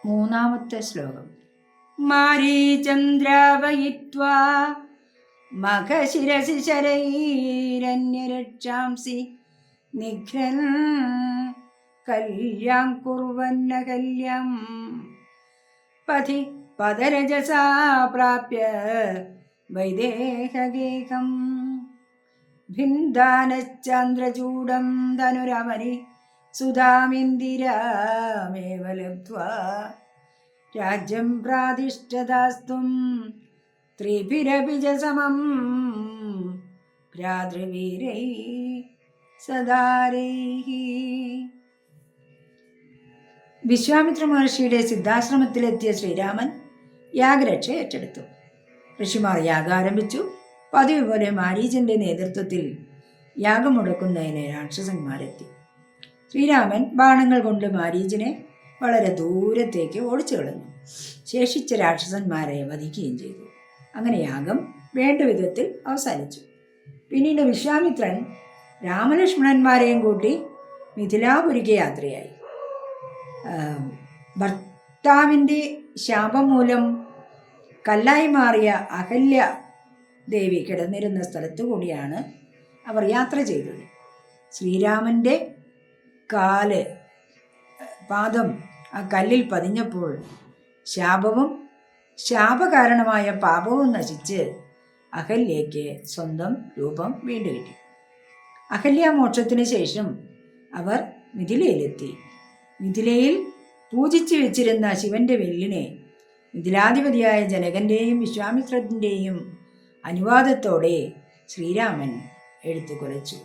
മൂന്നാമത്തെ ശ്ലോകം. മാരീചന്ദ്രാവയിത്വാ മഖശിരസി ശരൈരന്യരക്ഷാംസി നിഘ്നൻ കല്യാം കുർവന്നകല്യം പഥി പദരജസാ പ്രാപ്യ വൈദേഹഗേഹം ഭിന്ദാനശ്ചന്ദ്രചൂഡം ധനുരമരി സുധാമിന്ദിരാമേവ ലബ്ധ്വാ രാജ്യം പ്രാതിഷ്ഠതാസ്തും ത്രിഭിരപി ച സമം ഭ്രാതൃവീരൈ സദാരൈഃ. വിശ്വാമിത്ര മഹർഷിയുടെ സിദ്ധാശ്രമത്തിലെത്തിയ ശ്രീരാമൻ യാഗരക്ഷ ഏറ്റെടുത്തു. ഋഷിമാർ യാഗം ആരംഭിച്ചു. പതിവ് പോലെ മാരീചന്റെ നേതൃത്വത്തിൽ യാഗം മുടക്കുന്നതിന് രാക്ഷസന്മാരെത്തി. ശ്രീരാമൻ ബാണങ്ങൾ കൊണ്ട് മാരീചനെ വളരെ ദൂരത്തേക്ക് ഓടിച്ചു കളഞ്ഞു. ശേഷിച്ച രാക്ഷസന്മാരെ വധിക്കുകയും ചെയ്തു. അങ്ങനെ യാഗം വേണ്ട വിധത്തിൽ അവസാനിച്ചു. പിന്നീട് വിശ്വാമിത്രൻ രാമലക്ഷ്മണന്മാരെയും കൂട്ടി മിഥിലാപുരിക്ക് യാത്രയായി. ഭർത്താവിൻ്റെ ശാപം മൂലം കല്ലായി മാറിയ അഹല്യ ദേവി കിടന്നിരുന്ന സ്ഥലത്തു കൂടിയാണ് അവർ യാത്ര ചെയ്തത്. ശ്രീരാമൻ്റെ പാദം ആ കല്ലിൽ പതിഞ്ഞപ്പോൾ ശാപവും ശാപകാരണമായ പാപവും നശിച്ച് അഹല്യയ്ക്ക് സ്വന്തം രൂപം വീണ്ടും കിട്ടി. അഹല്യാമോക്ഷത്തിന് ശേഷം അവർ മിഥിലയിലെത്തി. മിഥിലയിൽ പൂജിച്ചു വെച്ചിരുന്ന ശിവന്റെ വില്ലിനെ മിഥിലാധിപതിയായ ജനകന്റെയും വിശ്വാമിത്രന്റെയും അനുവാദത്തോടെ ശ്രീരാമൻ എടുത്തു കുലച്ചു.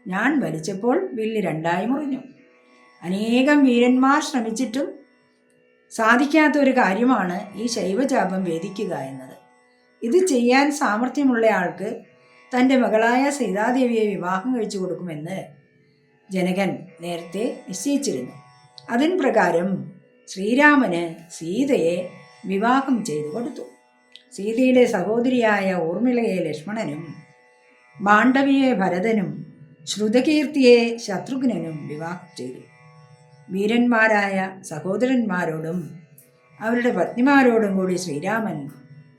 ഞാൻ വലിച്ചപ്പോൾ വില്ല് രണ്ടായി മുറിഞ്ഞു. അനേകം വീരന്മാർ ശ്രമിച്ചിട്ടും സാധിക്കാത്ത ഒരു കാര്യമാണ് ഈ ശൈവചാപം ഭേദിക്കുക എന്നത്. ഇത് ചെയ്യാൻ സാമർഥ്യമുള്ള ആൾക്ക് തൻ്റെ മകളായ സീതാദേവിയെ വിവാഹം കഴിച്ചു കൊടുക്കുമെന്ന് ജനകൻ നേരത്തെ നിശ്ചയിച്ചിരുന്നു. അതിൻ പ്രകാരം ശ്രീരാമന് സീതയെ വിവാഹം ചെയ്തു കൊടുത്തു. സീതയുടെ സഹോദരിയായ ഊർമിളയെ ലക്ഷ്മണനും മാണ്ഡവിയെ ഭരതനും ശ്രുതകീർത്തിയെ ശത്രുഘ്നനും വിവാഹം ചെയ്തു. വീരന്മാരായ സഹോദരന്മാരോടും അവരുടെ പത്നിമാരോടും കൂടി ശ്രീരാമൻ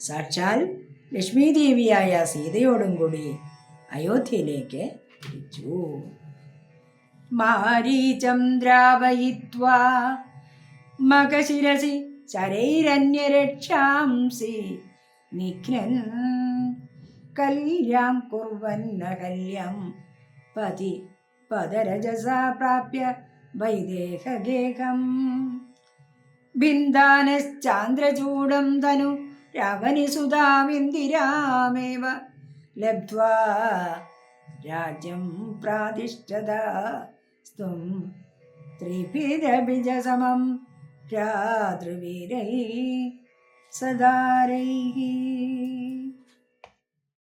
സാക്ഷാൽ ലക്ഷ്മീദേവിയായ സീതയോടും കൂടി അയോധ്യയിലേക്ക് തിരിച്ചു. മാരീചം ദ്രാവയിത്വാ മഖശിരസി ശരൈരന്യരക്ഷാംസി നിഘ്നൻ കല്യാം കുർവന്ന കല്യം പതി പദരജസാ പ്രാപ്യ വൈദേഹഗേഹം ഭിന്ദാനശ്ചാന്ദ്രചൂഡം ധനു രാവനിസുതാമിന്ദിരാമേവ ലബ്ധ്വാ രാജ്യം പ്രാതിഷ്ഠതാസ്തും ത്രിഭിരപി ച സമം ഭ്രാതൃവീരൈ സദാരൈഃ.